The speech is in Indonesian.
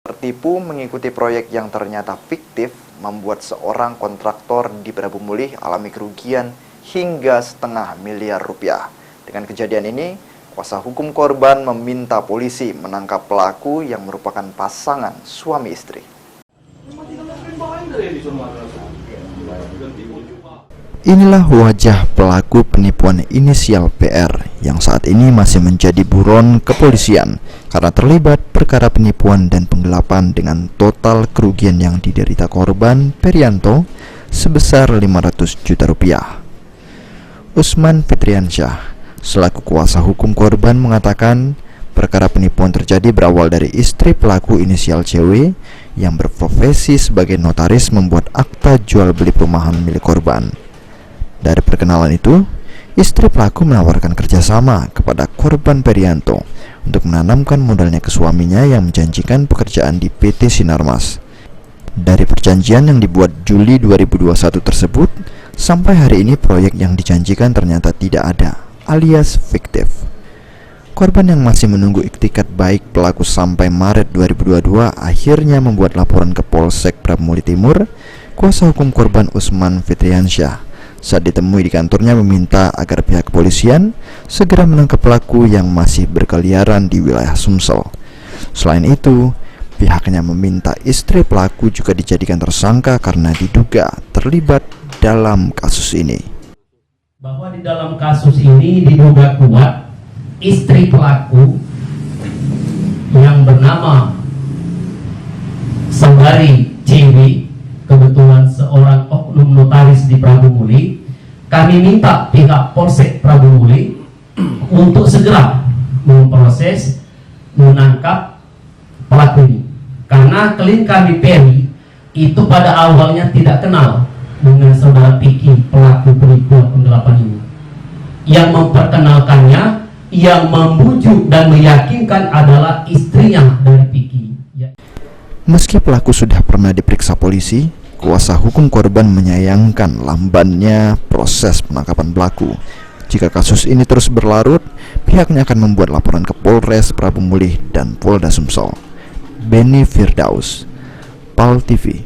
Tertipu mengikuti proyek yang ternyata fiktif membuat seorang kontraktor di Prabu Mulih alami kerugian hingga ₹0,5 miliar. Dengan kejadian ini, kuasa hukum korban meminta polisi menangkap pelaku yang merupakan pasangan suami istri. Inilah wajah pelaku penipuan inisial PR yang saat ini masih menjadi buron kepolisian karena terlibat perkara penipuan dan penggelapan dengan total kerugian yang diderita korban Perianto sebesar Rp500 juta. Usman Fitriansyah selaku kuasa hukum korban mengatakan perkara penipuan terjadi berawal dari istri pelaku inisial CW yang berprofesi sebagai notaris membuat akta jual beli perumahan milik korban. Dari perkenalan itu, istri pelaku menawarkan kerjasama kepada korban Perianto untuk menanamkan modalnya ke suaminya yang menjanjikan pekerjaan di PT Sinarmas. Dari perjanjian yang dibuat Juli 2021 tersebut, sampai hari ini proyek yang dijanjikan ternyata tidak ada, alias fiktif. Korban yang masih menunggu iktikat baik pelaku sampai Maret 2022 akhirnya membuat laporan ke Polsek Prabu Mulih Timur. Kuasa hukum korban Usman Fitriansyah saat ditemui di kantornya meminta agar pihak kepolisian segera menangkap pelaku yang masih berkeliaran di wilayah Sumsel. Selain itu, pihaknya meminta istri pelaku juga dijadikan tersangka karena diduga terlibat dalam kasus ini. Bahwa di dalam kasus ini diduga kuat istri pelaku yang bernama Saudari Ciwi, kebetulan seorang oknum notaris di Prabu Mulih. Kami minta pihak Polsek Prabu Mulih untuk segera memproses, menangkap pelaku ini, karena klien kami Peri itu pada awalnya tidak kenal dengan saudara Piki, pelaku penipuan penggelapan ini. Yang memperkenalkannya, yang membujuk dan meyakinkan adalah istrinya dari Piki. Meski pelaku sudah pernah diperiksa polisi, kuasa hukum korban menyayangkan lambannya proses penangkapan pelaku. Jika kasus ini terus berlarut, pihaknya akan membuat laporan ke Polres Prabu Mulih dan Polda Sumsel. Beni Firdaus, PAL TV.